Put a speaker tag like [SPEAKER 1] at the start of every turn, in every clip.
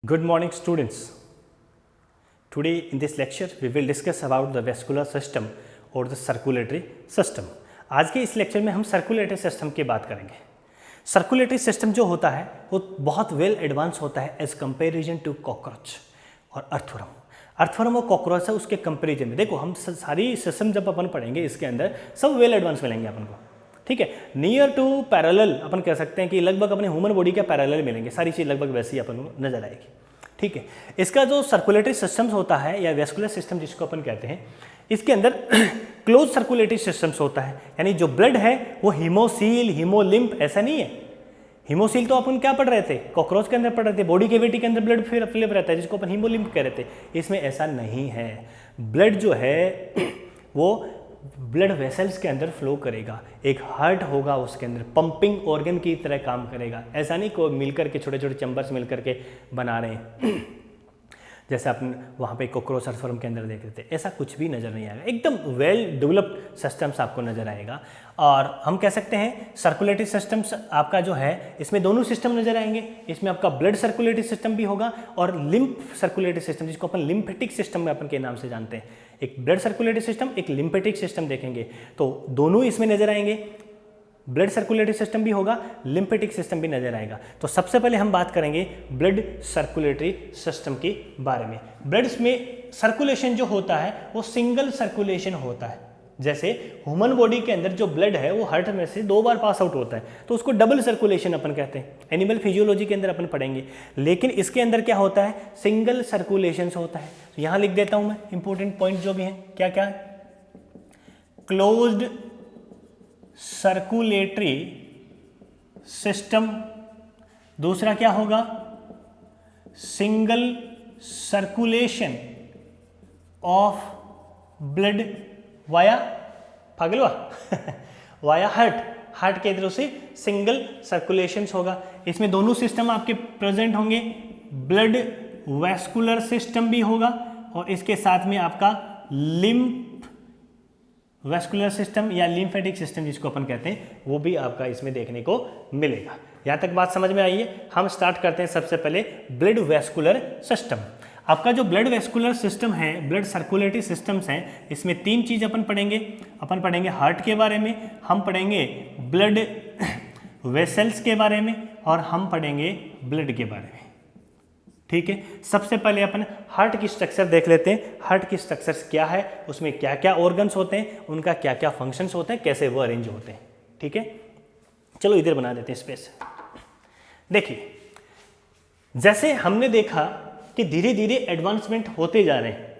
[SPEAKER 1] Good morning students. Today in this lecture we will discuss about the vascular system और the circulatory system. आज के इस lecture में हम सर्कुलेटरी सिस्टम की बात करेंगे. सर्कुलेटरी सिस्टम जो होता है वो बहुत वेल एडवांस होता है एज कंपेरिजन टू कॉकरोच और अर्थवर्म. अर्थवर्म और कॉकरोच है उसके कंपेरिजन में. देखो हम सारी सिस्टम जब अपन पढ़ेंगे इसके अंदर सब वेल एडवांस मिलेंगे अपन को. ठीक है, नियर टू पैरेलल अपन कह सकते हैं कि लगभग अपने ह्यूमन बॉडी के पैरेलल मिलेंगे. सारी चीज़ लगभग वैसी अपन को नजर आएगी. ठीक है, इसका जो सर्कुलेटरी सिस्टम्स होता है या वेस्कुलर सिस्टम जिसको अपन कहते हैं, इसके अंदर क्लोज सर्कुलेटरी सिस्टम्स होता है. यानी जो ब्लड है वो हीमोसील हीमोलिम्फ ऐसा नहीं है. हीमोसील तो अपन क्या पढ़ रहे थे, कॉकरोच के अंदर पढ़ रहे थे. बॉडी कैविटी के अंदर ब्लड फिल रहता है जिसको अपन हीमोलिम्फ कह रहे थे. इसमें ऐसा नहीं है. ब्लड जो है वो ब्लड वेसल्स के अंदर फ्लो करेगा. एक हार्ट होगा उसके अंदर, पंपिंग ऑर्गन की तरह काम करेगा. ऐसा नहीं को मिलकर के छोटे छोटे चैम्बर्स मिलकर के बना रहे हैं जैसे अपन वहाँ पे कॉकरोच अर्थवर्म के अंदर देख रहे थे. ऐसा कुछ भी नज़र नहीं आएगा. एकदम वेल डेवलप्ड सिस्टम्स आपको नज़र आएगा. और हम कह सकते हैं सर्कुलेटरी सिस्टम्स आपका जो है इसमें दोनों सिस्टम नज़र आएंगे. इसमें आपका ब्लड सर्कुलेटरी सिस्टम भी होगा और लिम्फ सर्कुलेटरी सिस्टम जिसको अपन लिम्फेटिक सिस्टम अपन के नाम से जानते हैं. एक ब्लड सर्कुलेटरी सिस्टम, एक लिम्फेटिक सिस्टम देखेंगे तो दोनों इसमें नजर आएंगे. ब्लड सर्कुलेटरी सिस्टम भी होगा, लिम्फेटिक सिस्टम भी नजर आएगा. तो सबसे पहले हम बात करेंगे ब्लड सर्कुलेटरी सिस्टम के बारे में. ब्लड में सर्कुलेशन जो होता है वो सिंगल सर्कुलेशन होता है. जैसे ह्यूमन बॉडी के अंदर जो ब्लड है वो हार्ट में से 2 बार पास आउट होता है तो उसको डबल सर्कुलेशन अपन कहते हैं. एनिमल फिजियोलॉजी के अंदर अपन पढ़ेंगे. लेकिन इसके अंदर क्या होता है, सिंगल सर्कुलेशन होता है. तो यहां लिख देता हूं मैं इंपॉर्टेंट पॉइंट जो भी है. क्या क्या है, क्लोज्ड सर्कुलेटरी सिस्टम. दूसरा क्या होगा, single circulation of blood via पागलवा वाया हार्ट के थ्रू से सिंगल सर्कुलेशन होगा. इसमें दोनों सिस्टम आपके प्रेजेंट होंगे. ब्लड वैस्कुलर सिस्टम भी होगा और इसके साथ में आपका लिम्फ वैस्कुलर सिस्टम या लिम्फेटिक सिस्टम जिसको अपन कहते हैं वो भी आपका इसमें देखने को मिलेगा. यहाँ तक बात समझ में आई है. हम स्टार्ट करते हैं सबसे पहले ब्लड वैस्कुलर सिस्टम. आपका जो ब्लड वैस्कुलर सिस्टम है, ब्लड सर्कुलेटरी सिस्टम्स हैं, इसमें 3 चीज़ अपन पढ़ेंगे. अपन पढ़ेंगे हार्ट के बारे में, हम पढ़ेंगे ब्लड वेसल्स के बारे में और हम पढ़ेंगे ब्लड के बारे में. ठीक है, सबसे पहले अपन हार्ट की स्ट्रक्चर देख लेते हैं. हार्ट की स्ट्रक्चर्स क्या है, उसमें क्या क्या ऑर्गन्स होते हैं, उनका क्या क्या फंक्शंस होते हैं, कैसे वो अरेंज होते हैं. ठीक है, चलो इधर बना देते हैं स्पेस. देखिए, जैसे हमने देखा कि धीरे धीरे एडवांसमेंट होते जा रहे हैं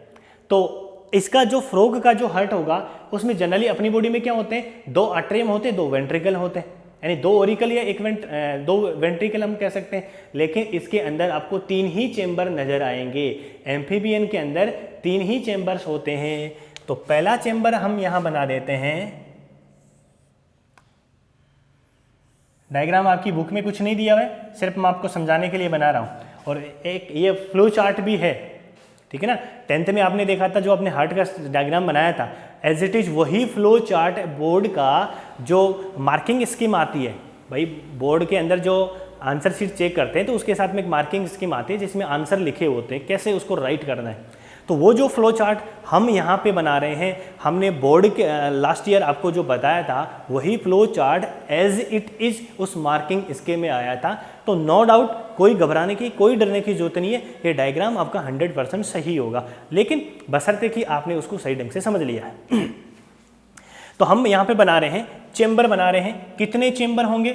[SPEAKER 1] तो इसका जो फ्रॉग का जो हार्ट होगा उसमें जनरली अपनी बॉडी में क्या होते हैं, 2 अट्रियम होते हैं, 2 वेंट्रिकल होते हैं. यानी 2 ओरिकल या 2 वेंट्रिकल हम कह सकते हैं. लेकिन इसके अंदर आपको 3 ही चेंबर नजर आएंगे. एम्फीबियन के अंदर 3 ही चेंबर्स होते हैं. तो पहला चेंबर हम यहां बना देते हैं. डायग्राम आपकी बुक में कुछ नहीं दिया हुआ है, सिर्फ मैं आपको समझाने के लिए बना रहा हूं. और एक ये फ्लो चार्ट भी है. ठीक है ना, 10th में आपने देखा था जो आपने हार्ट का डायग्राम बनाया था, एज इट इज वही फ्लो चार्ट बोर्ड का जो मार्किंग स्कीम आती है. भाई बोर्ड के अंदर जो आंसर शीट चेक करते हैं तो उसके साथ में एक मार्किंग स्कीम आती है जिसमें आंसर लिखे होते हैं, कैसे उसको राइट करना है. तो वो जो फ्लो चार्ट हम यहाँ पे बना रहे हैं, हमने बोर्ड के लास्ट ईयर आपको जो बताया था वही flow chart as it is उस मार्किंग स्कीम में आया था. तो नो डाउट कोई घबराने की, कोई डरने की जरूरत नहीं है. ये डायग्राम आपका 100% सही होगा, लेकिन बशर्ते कि आपने उसको सही ढंग से समझ लिया है. तो हम यहाँ पे बना रहे हैं चेंबर बना रहे हैं. कितने चेंबर होंगे,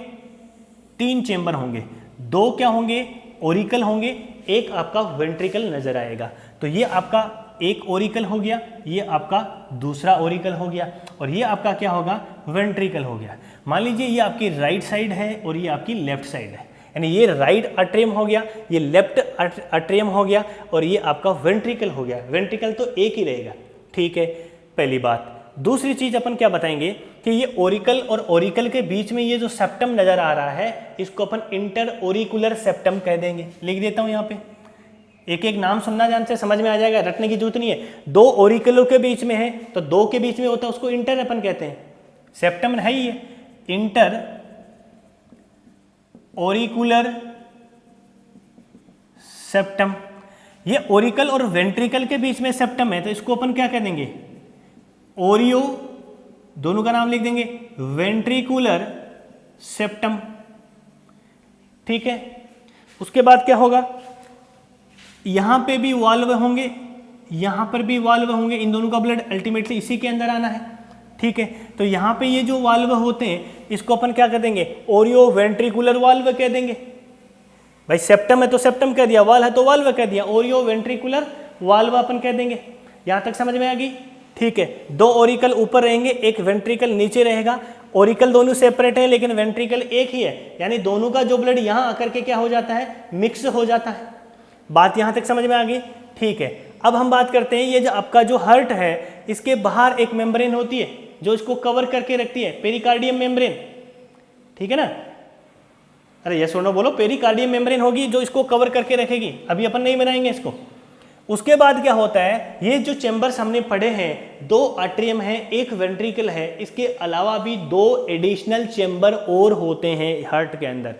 [SPEAKER 1] 3 चेंबर होंगे. 2 क्या होंगे, ओरिकल होंगे, एक आपका वेंट्रिकल नजर आएगा. तो ये आपका एक ओरिकल हो गया, ये आपका दूसरा ओरिकल हो गया और ये आपका क्या होगा, वेंट्रिकल हो गया. मान लीजिए ये आपकी राइट साइड है और ये आपकी लेफ्ट साइड है. यानी ये राइट अट्रियम हो गया, ये लेफ्ट अट्रियम हो गया और ये आपका वेंट्रिकल हो गया. वेंट्रिकल तो एक ही रहेगा. ठीक है, पहली बात. दूसरी चीज अपन क्या बताएंगे कि ये ओरिकल और ओरिकल के बीच में ये जो सेप्टम नजर आ रहा है इसको अपन इंटर ओरिकुलर सेप्टम कह देंगे. लिख देता हूं यहाँ पे, एक एक नाम सुनना जान से समझ में आ जाएगा, रटने की जरूरत नहीं है. 2 ओरिकलों के बीच में है तो 2 के बीच में होता है उसको इंटर अपन कहते हैं. सेप्टम है ही है, इंटर ओरिकुलर सेप्टम। ये ओरिकल और वेंट्रिकल के बीच में सेप्टम है, तो इसको अपन क्या कह देंगे, ओरियो, दोनों का नाम लिख देंगे, वेंट्रिकुलर सेप्टम। ठीक है, उसके बाद क्या होगा, यहां पे भी वाल्व होंगे, यहां पर भी वाल्व होंगे, इन दोनों का ब्लड अल्टीमेटली इसी के अंदर आना है। ठीक है, तो यहां पे ये जो वाल्व होते हैं इसको अपन क्या कह देंगे, ओरियो वेंट्रिकुलर वाल्व कह देंगे। भाई सेप्टम है तो सेप्टम कह दिया, वाल्व है तो वाल्व कह दिया, ओरियो वेंट्रिकुलर वाल्व अपन कह देंगे। यहां तक समझ में आ गई? ठीक है, दो ओरिकल ऊपर रहेंगे, एक वेंट्रिकल नीचे रहेगा। ओरिकल दोनों सेपरेट है लेकिन वेंट्रिकल एक ही है, यानी दोनों का जो ब्लड यहां आकर के क्या हो जाता है, मिक्स हो जाता है। बात यहां तक समझ में आ गई? ठीक है, अब हम बात करते हैं, ये जो आपका जो हार्ट है इसके बाहर एक मेम्ब्रेन होती है जो इसको कवर करके रखती है, पेरिकार्डियम मेम्ब्रेन। ठीक है ना, अरे यस और नो बोलो, पेरिकार्डियम मेम्ब्रेन होगी जो इसको कवर करके रखेगी, अभी अपन नहीं बनाएंगे इसको। उसके बाद क्या होता है, ये जो चेंबर्स हमने पढ़े हैं, दो आट्रियम है, एक वेंट्रिकल है, इसके अलावा भी दो एडिशनल चेंबर और होते हैं हार्ट के अंदर।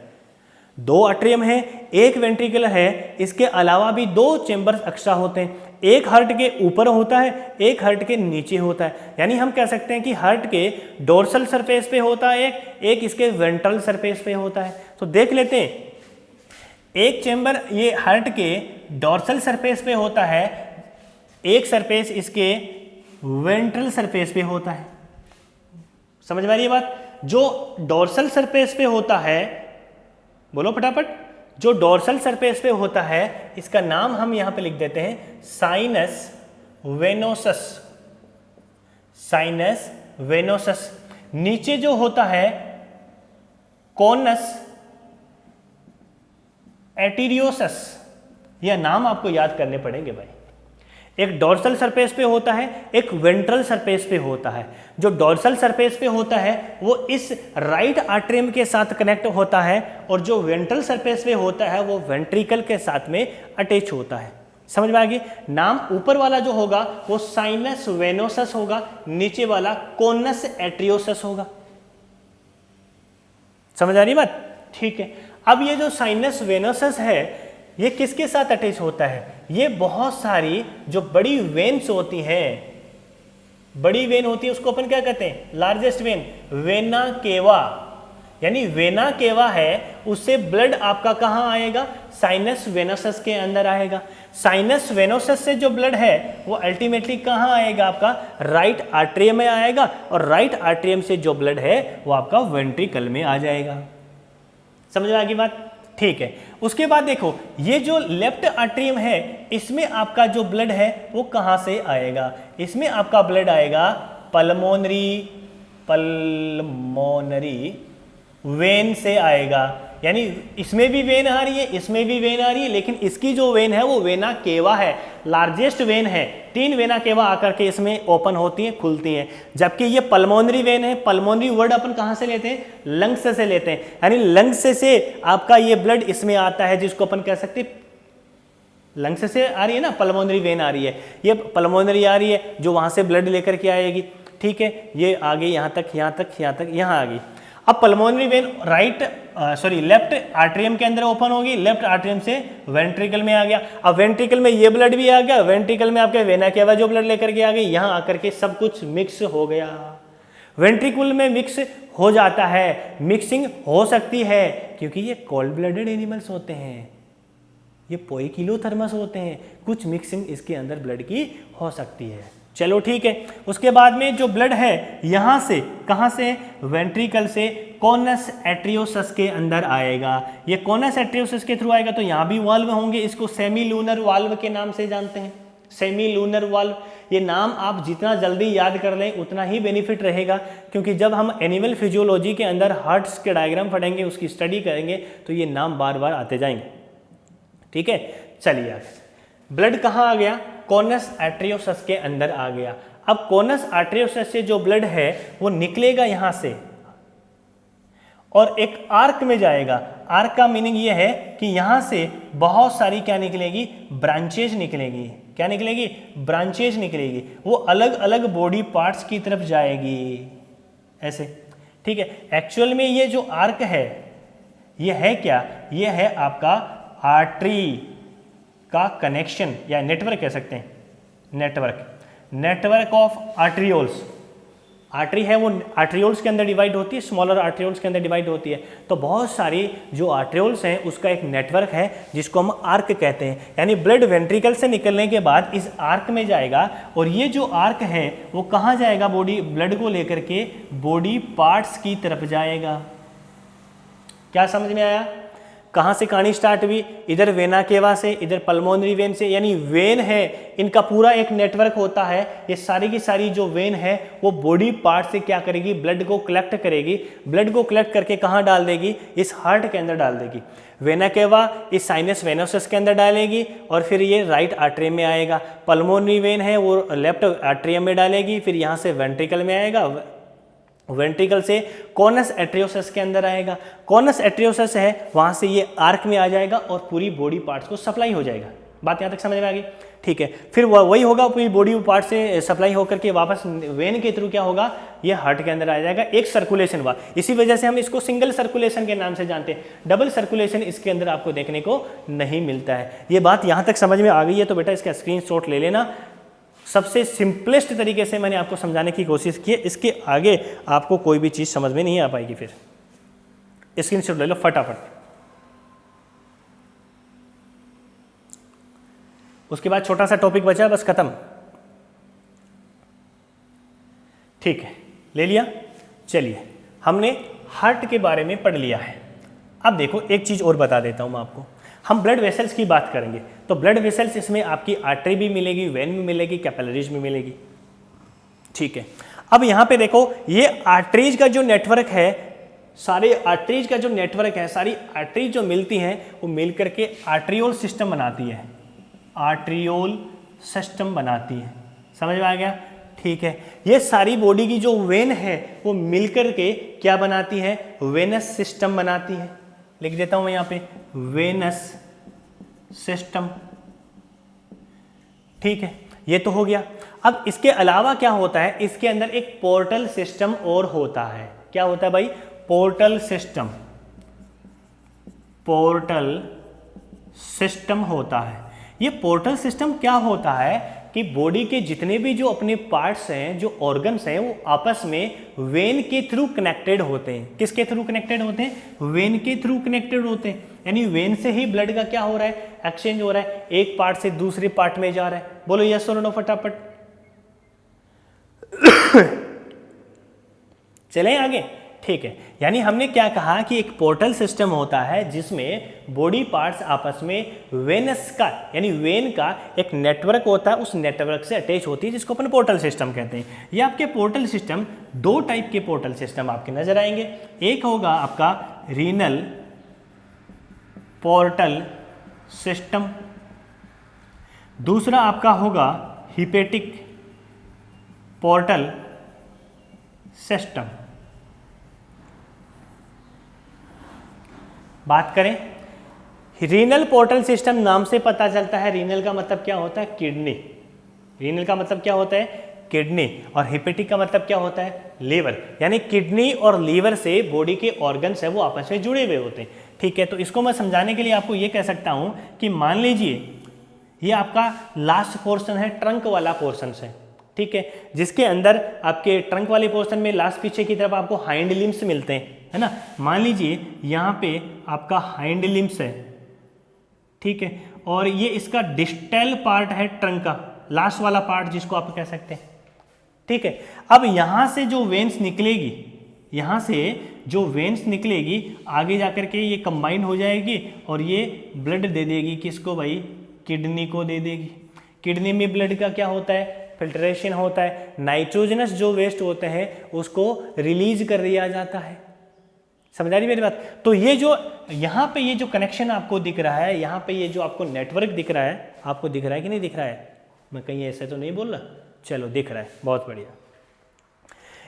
[SPEAKER 1] दो आट्रियम है, एक वेंट्रिकल है, इसके अलावा भी दो चेंबर्स एक्स्ट्रा होते हैं। एक हार्ट के ऊपर होता है, एक हार्ट के नीचे होता है। यानी हम कह सकते हैं कि हार्ट के डोर्सल सरफेस पे होता है एक इसके वेंट्रल सरफेस पे होता है। तो देख लेते हैं, एक चेंबर ये हार्ट के डोर्सल सरफेस पे होता है, एक सरफेस इसके वेंट्रल सरफेस पे होता है। समझ में आ रही है बात? जो डोर्सल सरफेस पे होता है, बोलो फटाफट, जो डोर्सल सरफेस पे होता है इसका नाम हम यहां पे लिख देते हैं साइनस वेनोसस। Sinus venosus. नीचे जो होता है कोनस एटीरियोसस। यह नाम आपको याद करने पड़ेंगे भाई। एक डोर्सल सरफेस पे होता है, एक वेंट्रल सरफेस पे होता है। जो डोर्सल सरफेस पे होता है वो इस राइट आर्टरियम के साथ कनेक्ट होता है, और जो वेंट्रल सरफेस पे होता है वो वेंट्रिकल के साथ में अटैच होता है। समझ में आ गई? नाम ऊपर वाला जो होगा वो साइनस वेनोसस होगा, नीचे वाला कोनस एट्रियोसस होगा। समझ आ रही बात? ठीक है, अब ये जो साइनस वेनोसस है ये किसके साथ अटैच होता है? ये बहुत सारी जो बड़ी वेन्स होती हैं, बड़ी वेन होती है उसको अपन क्या कहते हैं, लार्जेस्ट वेन, वेना केवा। यानी वेना केवा है, उससे ब्लड आपका कहां आएगा, साइनस वेनोसस के अंदर आएगा। साइनस वेनोसस से जो ब्लड है वो अल्टीमेटली कहां आएगा, आपका राइट आर्टरियम में आएगा, और राइट आर्टरियम से जो ब्लड है वो आपका वेंट्रिकल में आ जाएगा। समझ में आ गई बात? ठीक है, उसके बाद देखो, ये जो लेफ्ट आर्टरियम है इसमें आपका जो ब्लड है वो कहां से आएगा, इसमें आपका ब्लड आएगा पल्मोनरी वेन से आएगा। यानी इसमें भी वेन आ रही है, इसमें भी वेन आ रही है, लेकिन इसकी जो वेन है वो वेना केवा है, लार्जेस्ट वेन है। 3 वेना केवा आकर के इसमें ओपन होती हैं, खुलती हैं। जबकि ये पल्मोनरी वेन है। पल्मोनरी वर्ड अपन कहां से लेते हैं, लंग्स से लेते हैं। यानी लंग्स से आपका ये ब्लड इसमें आता है, जिसको अपन कह सकते हैं लंग्स से आ रही है ना, पल्मोनरी वेन आ रही है, ये पल्मोनरी आ रही है जो वहां से ब्लड लेकर के आएगी। ठीक है, ये आ गई यहां तक, यहां तक, यहां तक, यहां आ गई। अब पल्मोनरी वेन लेफ्ट आर्टरियम के अंदर ओपन होगी, लेफ्ट आर्टरियम से वेंट्रिकल में आ गया। अब वेंट्रिकल में ये ब्लड भी आ गया, वेंट्रिकल में आपके वेना केवा जो ब्लड लेकर के आ गई, यहां आकर के सब कुछ मिक्स हो गया। वेंट्रिकल में मिक्स हो जाता है, मिक्सिंग हो सकती है क्योंकि ये कोल्ड ब्लडेड एनिमल्स होते हैं, ये पोइकिलोथर्मस होते हैं, कुछ मिक्सिंग इसके अंदर ब्लड की हो सकती है। चलो ठीक है, उसके बाद में जो ब्लड है यहां से, कहां से, वेंट्रिकल से कोनस एट्रियोसस के अंदर आएगा। ये कोनस एट्रियोसस के थ्रू आएगा, तो यहां भी वाल्व होंगे, इसको सेमी लूनर वाल्व के नाम से जानते हैं। सेमी लूनर वाल्व, ये नाम आप जितना जल्दी याद कर लें उतना ही बेनिफिट रहेगा, क्योंकि जब हम एनिमल फिजियोलॉजी के अंदर हार्ट्स के डायग्राम पढ़ेंगे, उसकी स्टडी करेंगे, तो ये नाम बार बार आते जाएंगे। ठीक है, चलिए आगे। ब्लड कहाँ आ गया, कोनस आर्टरियोसस के अंदर आ गया। अब कोनस आर्टरियोसस से जो ब्लड है वो निकलेगा यहां से और एक आर्क में जाएगा। आर्क का मीनिंग ये है कि यहां से बहुत सारी क्या निकलेगी, ब्रांचेज निकलेगी। क्या निकलेगी, ब्रांचेज निकलेगी, वो अलग अलग बॉडी पार्ट्स की तरफ जाएगी ऐसे। ठीक है, एक्चुअल में ये जो आर्क है ये है क्या, ये है आपका आर्टरी। का कनेक्शन या नेटवर्क कह सकते हैं, नेटवर्क ऑफ आर्टरियोल्स। आर्टरी है वो आर्टरियोल्स के अंदर डिवाइड होती है, स्मॉलर आर्टरियोल्स के अंदर डिवाइड होती है। तो बहुत सारी जो आर्टरियोल्स हैं उसका एक नेटवर्क है जिसको हम आर्क कहते हैं, यानी ब्लड वेंट्रिकल से निकलने के बाद इस आर्क में जाएगा और ये जो आर्क है वो कहाँ जाएगा, बॉडी ब्लड को लेकर के बॉडी पार्ट्स की तरफ जाएगा। क्या समझ में आया? कहाँ से कहानी स्टार्ट हुई? इधर वेना केवा से, इधर पल्मोनरी वेन से, यानी वेन है इनका पूरा एक नेटवर्क होता है। ये सारी की सारी जो वेन है वो बॉडी पार्ट से क्या करेगी, ब्लड को कलेक्ट करेगी, ब्लड को कलेक्ट करके कहाँ डाल देगी, इस हार्ट के अंदर डाल देगी। वेना केवा इस साइनस वेनोसस के अंदर डालेगी और फिर ये राइट आर्टरी में आएगा। पल्मोनरी वेन है वो लेफ्ट आर्टरियम में डालेगी, फिर यहाँ से वेंट्रिकल में आएगा, वेंट्रिकल से कॉनस एट्रियोसस के अंदर आएगा, कॉनस एट्रियोसस है वहाँ से ये आर्क में आ जाएगा और पूरी बॉडी पार्ट्स को सप्लाई हो जाएगा। बात यहाँ तक समझ में आ गई? ठीक है, फिर वही होगा, पूरी बॉडी पार्ट से सप्लाई होकर के वापस वेन के थ्रू क्या होगा, ये हार्ट के अंदर आ जाएगा। एक सर्कुलेशन हुआ, इसी वजह से हम इसको सिंगल सर्कुलेशन के नाम से जानते हैं। डबल सर्कुलेशन इसके अंदर आपको देखने को नहीं मिलता है। ये बात यहाँ तक समझ में आ गई है तो बेटा इसका स्क्रीनशॉट ले लेना। सबसे सिंपलेस्ट तरीके से मैंने आपको समझाने की कोशिश की है, इसके आगे आपको कोई भी चीज़ समझ में नहीं आ पाएगी। फिर स्क्रीनशॉट ले लो फटाफट। उसके बाद छोटा सा टॉपिक बचा, बस खत्म। ठीक है, ले लिया। चलिए, हमने हार्ट के बारे में पढ़ लिया है। अब देखो एक चीज़ और बता देता हूँ मैं आपको। हम ब्लड वेसल्स की बात करेंगे तो ब्लड वेसल्स इसमें आपकी आर्टरी भी मिलेगी, वेन भी मिलेगी, कैपिलरीज भी मिलेगी। ठीक है, अब यहाँ पे देखो ये आर्टरीज का जो नेटवर्क है, सारे आर्टरीज का जो नेटवर्क है, सारी आर्टरीज जो मिलती हैं वो मिल करके आर्टरियोल सिस्टम बनाती है, आर्टरियोल सिस्टम बनाती है। समझ में आ गया? ठीक है, ये सारी बॉडी की जो वेन है वो मिलकर के क्या बनाती है, वेनस सिस्टम बनाती है। लिख देता हूं मैं यहाँ पे वेनस सिस्टम। ठीक है, ये तो हो गया। अब इसके अलावा क्या होता है, इसके अंदर एक पोर्टल सिस्टम और होता है। क्या होता है भाई? पोर्टल सिस्टम, पोर्टल सिस्टम होता है। ये पोर्टल सिस्टम क्या होता है कि बॉडी के जितने भी जो अपने पार्ट्स हैं, जो ऑर्गन्स हैं, वो आपस में वेन के थ्रू कनेक्टेड होते हैं। किसके थ्रू कनेक्टेड होते हैं? वेन के थ्रू कनेक्टेड होते हैं। यानी वेन से ही ब्लड का क्या हो रहा है, एक्सचेंज हो रहा है, एक पार्ट से दूसरे पार्ट में जा रहा है। बोलो यस और नो फटाफट। चलें आगे। ठीक है, यानी हमने क्या कहा कि एक पोर्टल सिस्टम होता है जिसमें बॉडी पार्ट्स आपस में वेनस का यानी वेन का एक नेटवर्क होता है, उस नेटवर्क से अटैच होती है, जिसको अपन पोर्टल सिस्टम कहते हैं। ये आपके पोर्टल सिस्टम, दो टाइप के पोर्टल सिस्टम आपके नजर आएंगे। एक होगा आपका रीनल पोर्टल सिस्टम, दूसरा आपका होगा हिपेटिक पोर्टल सिस्टम। बात करें रीनल पोर्टल सिस्टम, नाम से पता चलता है रीनल का मतलब क्या होता है, किडनी। रीनल का मतलब क्या होता है, किडनी। और हिपेटिक का मतलब क्या होता है, लीवर। यानी किडनी और लीवर से बॉडी के ऑर्गन्स है वो आपस में जुड़े हुए होते हैं। ठीक है, तो इसको मैं समझाने के लिए आपको ये कह सकता हूं कि मान लीजिए ये आपका लास्ट पोर्शन है, ट्रंक वाला पोर्शन है। ठीक है, जिसके अंदर आपके ट्रंक वाले पोर्शन में लास्ट पीछे की तरफ आपको हाइंड लिम्स मिलते हैं, है ना। मान लीजिए यहाँ पे आपका हाइंड लिम्स है, ठीक है, और ये इसका डिस्टल पार्ट है ट्रंक का, लास्ट वाला पार्ट जिसको आप कह सकते हैं। ठीक है, अब यहाँ से जो वेन्स निकलेगी, यहाँ से जो वेन्स निकलेगी आगे जाकर के ये कंबाइन हो जाएगी और ये ब्लड दे देगी किसको भाई, किडनी को दे देगी। किडनी में ब्लड का क्या होता है, फिल्ट्रेशन होता है, नाइट्रोजनस जो वेस्ट होते हैं उसको रिलीज कर दिया जाता है। समझ आ रही मेरी बात? तो ये जो यहाँ पे ये जो कनेक्शन आपको दिख रहा है, यहाँ पे ये जो आपको नेटवर्क दिख रहा है, आपको दिख रहा है कि नहीं दिख रहा है, मैं कहीं ऐसे तो नहीं बोल रहा, चलो दिख रहा है, बहुत बढ़िया।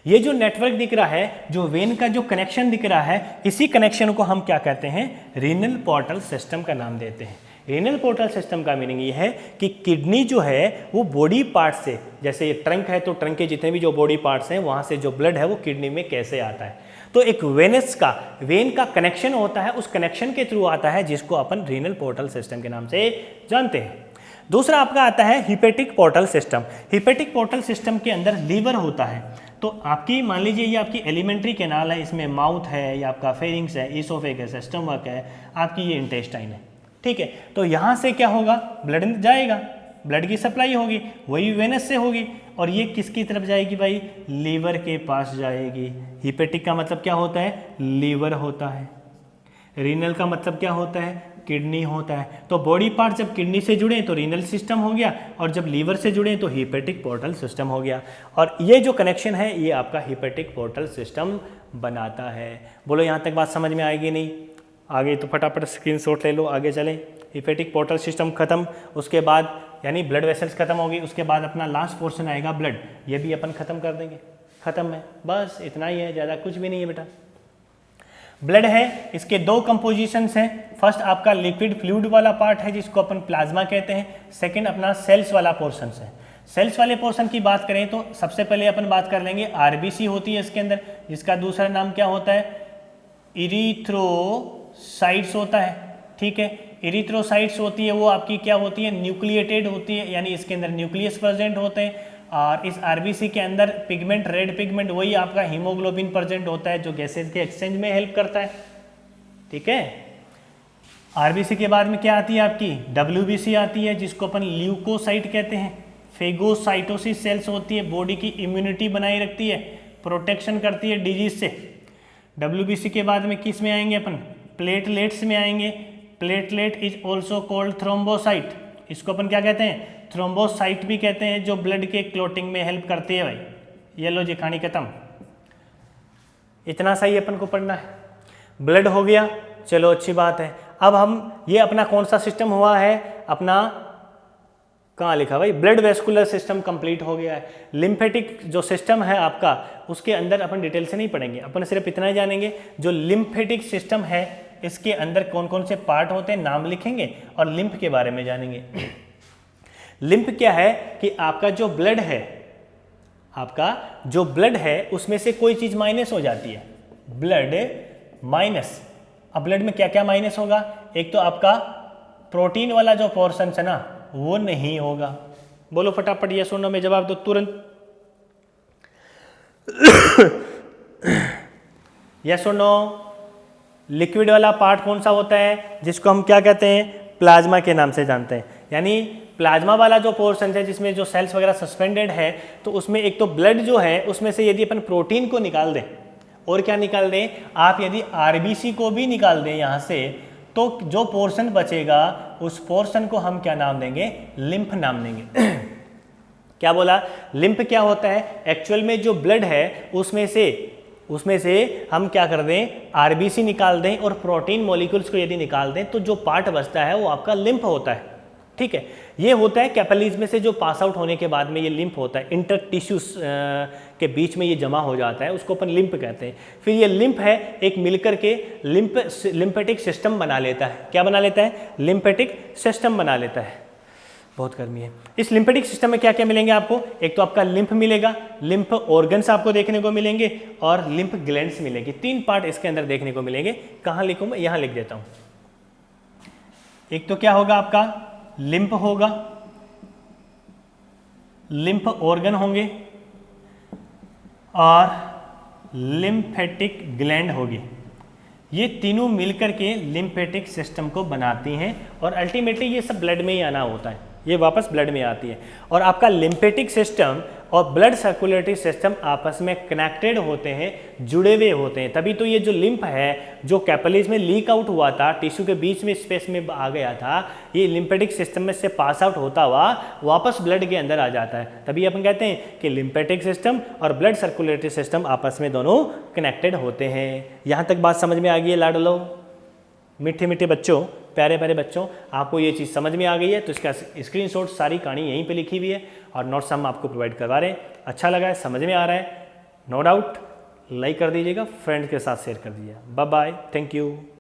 [SPEAKER 1] ये जो नेटवर्क दिख रहा है, जो वेन का जो कनेक्शन दिख रहा है, इसी कनेक्शन को हम क्या कहते हैं, रीनल पोर्टल सिस्टम का नाम देते हैं। रीनल पोर्टल सिस्टम का मीनिंग ये है कि किडनी जो है वो बॉडी पार्ट से, जैसे ये ट्रंक है तो ट्रंक के जितने भी जो बॉडी पार्ट्स हैं वहाँ से जो ब्लड है वो किडनी में कैसे आता है। तो एक वेन का कनेक्शन होता है, उस कनेक्शन के थ्रू आता है, जिसको अपन रीनल पोर्टल सिस्टम के नाम से जानते हैं। दूसरा आपका आता है hepatic portal system. Hepatic portal system के अंदर लीवर होता है। तो आपकी मान लीजिए ये आपकी एलिमेंट्री कैनाल है, इसमें माउथ है, या आपका फेरिंग्स है, इसोफेगस है, स्टमक है, आपकी ये इंटेस्टाइन है, ठीक है। तो यहाँ से क्या होगा, ब्लड जाएगा, ब्लड की सप्लाई होगी, वही वेनस से होगी, और ये किसकी तरफ जाएगी भाई, लीवर के पास जाएगी। हिपेटिक का मतलब क्या होता है, लीवर होता है। रीनल का मतलब क्या होता है, किडनी होता है। तो बॉडी पार्ट जब किडनी से जुड़े तो रीनल सिस्टम हो गया, और जब लीवर से जुड़े तो हिपेटिक पोर्टल सिस्टम हो गया। और ये जो कनेक्शन है ये आपका हिपेटिक पोर्टल सिस्टम बनाता है। बोलो यहाँ तक बात समझ में आएगी नहीं? आगे तो फटाफट स्क्रीनशॉट ले लो, आगे चलें। हिपेटिक पोर्टल सिस्टम खत्म, उसके बाद यानी ब्लड वेसल्स खत्म होगी, उसके बाद अपना लास्ट पोर्शन आएगा ब्लड, ये भी अपन खत्म कर देंगे। खत्म है, बस इतना ही है, ज़्यादा कुछ भी नहीं है बेटा। ब्लड है, इसके दो कंपोजिशंस हैं। फर्स्ट आपका लिक्विड फ्लूइड वाला पार्ट है जिसको अपन प्लाज्मा कहते हैं। सेकंड अपना सेल्स वाला पोर्शन है। सेल्स वाले पोर्शन की बात करें तो सबसे पहले अपन बात कर लेंगे आरबीसी होती है इसके अंदर, जिसका दूसरा नाम क्या होता है, इरिथ्रोसाइट्स होता है, ठीक है। इरिथ्रोसाइट्स होती है वो आपकी क्या होती है, न्यूक्लिएटेड होती है, यानी इसके अंदर न्यूक्लियस प्रेजेंट होते हैं। और इस आरबीसी के अंदर पिगमेंट, रेड पिगमेंट, वही आपका हीमोग्लोबिन प्रेजेंट होता है जो गैसेज के एक्सचेंज में हेल्प करता है, ठीक है। आरबीसी के बाद में क्या आती है आपकी, डब्ल्यूबीसी आती है, जिसको अपन ल्यूकोसाइट कहते हैं। फेगोसाइटोसिस सेल्स होती है, बॉडी की इम्यूनिटी बनाए रखती है, प्रोटेक्शन करती है डिजीज से। डब्ल्यूबीसी के बाद में किस में आएंगे अपन, प्लेटलेट्स में आएंगे। Platelet is also called thrombocyte, इसको अपन क्या कहते हैं, थ्रोम्बोसाइट भी कहते हैं, जो ब्लड के क्लोटिंग में हेल्प करती है भाई। ये लो जी, कहानी खत्म। इतना सही अपन को पढ़ना है। ब्लड हो गया, चलो अच्छी बात है। अब हम ये अपना कौन सा सिस्टम हुआ है, अपना कहाँ लिखा भाई, ब्लड वेस्कुलर सिस्टम कंप्लीट हो गया है। लिम्फेटिक जो सिस्टम है आपका, उसके अंदर अपन डिटेल से नहीं पढ़ेंगे, अपन सिर्फ इतना ही जानेंगे जो लिम्फेटिक सिस्टम है इसके अंदर कौन कौन से पार्ट होते हैं, नाम लिखेंगे और लिम्फ के बारे में जानेंगे। लिम्फ क्या है कि आपका जो ब्लड है, आपका जो ब्लड है उसमें से कोई चीज माइनस हो जाती है, ब्लड माइनस। अब ब्लड में क्या क्या माइनस होगा, एक तो आपका प्रोटीन वाला जो पोर्शन है ना वो नहीं होगा। बोलो फटाफट, ये सुनो में जवाब दो तुरंत। या सुनो, लिक्विड वाला पार्ट कौन सा होता है, जिसको हम क्या कहते हैं, प्लाज्मा के नाम से जानते हैं। यानी प्लाज्मा वाला जो पोर्शन है जिसमें जो सेल्स वगैरह सस्पेंडेड है, तो उसमें एक तो ब्लड जो है उसमें से यदि अपन प्रोटीन को निकाल दें, और क्या निकाल दें आप, यदि आरबीसी को भी निकाल दें यहाँ से, तो जो पोर्शन बचेगा उस पोर्शन को हम क्या नाम देंगे, लिम्फ नाम देंगे। क्या बोला, लिम्फ क्या होता है, एक्चुअल में जो ब्लड है उसमें से हम क्या कर दें, आरबीसी निकाल दें और प्रोटीन मॉलिक्यूल्स को यदि निकाल दें, तो जो पार्ट बचता है वो आपका लिम्फ होता है, ठीक है। ये होता है कैपिलरीज में से जो पास आउट होने के बाद में ये लिम्फ होता है, इंटर टिश्यूज के बीच में ये जमा हो जाता है, उसको अपन लिम्फ कहते हैं। फिर ये लिम्फ है एक मिलकर के लिम्फेटिक सिस्टम बना लेता है। क्या बना लेता है, लिम्फेटिक सिस्टम बना लेता है। बहुत गर्मी है। इस लिम्फेटिक सिस्टम में क्या क्या मिलेंगे आपको, एक तो आपका लिम्फ मिलेगा, लिम्फ ऑर्गन्स आपको देखने को मिलेंगे, और लिम्फ ग्लैंड्स मिलेंगी। तीन पार्ट इसके अंदर देखने को मिलेंगे। कहाँ लिखूँ मैं, यहाँ लिख देता हूँ। एक तो क्या होगा आपका, लिम्फ होगा, लिम्फ ऑर्गन होंगे, और लिम्फेटिक ग्लैंड होगी। ये तीनों मिलकर के लिम्फेटिक सिस्टम को बनाती हैं, और अल्टीमेटली ये सब ब्लड में ही आना होता है, ये वापस ब्लड में आती है। और आपका लिम्फेटिक सिस्टम और ब्लड सर्कुलेटरी सिस्टम आपस में कनेक्टेड होते हैं, जुड़े हुए होते हैं। तभी तो ये जो लिम्फ है जो कैपिलरीज में लीक आउट हुआ था, टिश्यू के बीच में स्पेस में आ गया था, ये लिम्फेटिक सिस्टम में से पास आउट होता हुआ वापस ब्लड के अंदर आ जाता है। तभी अपन कहते हैं कि लिम्फेटिक सिस्टम और ब्लड सर्कुलेटरी सिस्टम आपस में दोनों कनेक्टेड होते हैं। यहाँ तक बात समझ में आ गई है लाडलो? मीठे मीठे बच्चों, प्यारे प्यारे बच्चों, आपको ये चीज़ समझ में आ गई है तो इसका स्क्रीनशॉट, सारी कहानी यहीं पे लिखी हुई है और नोट्स हम आपको प्रोवाइड करवा रहे हैं। अच्छा लगा है, समझ में आ रहा है, नो डाउट लाइक कर दीजिएगा, फ्रेंड्स के साथ शेयर कर दीजिएगा। Bye bye, thank you.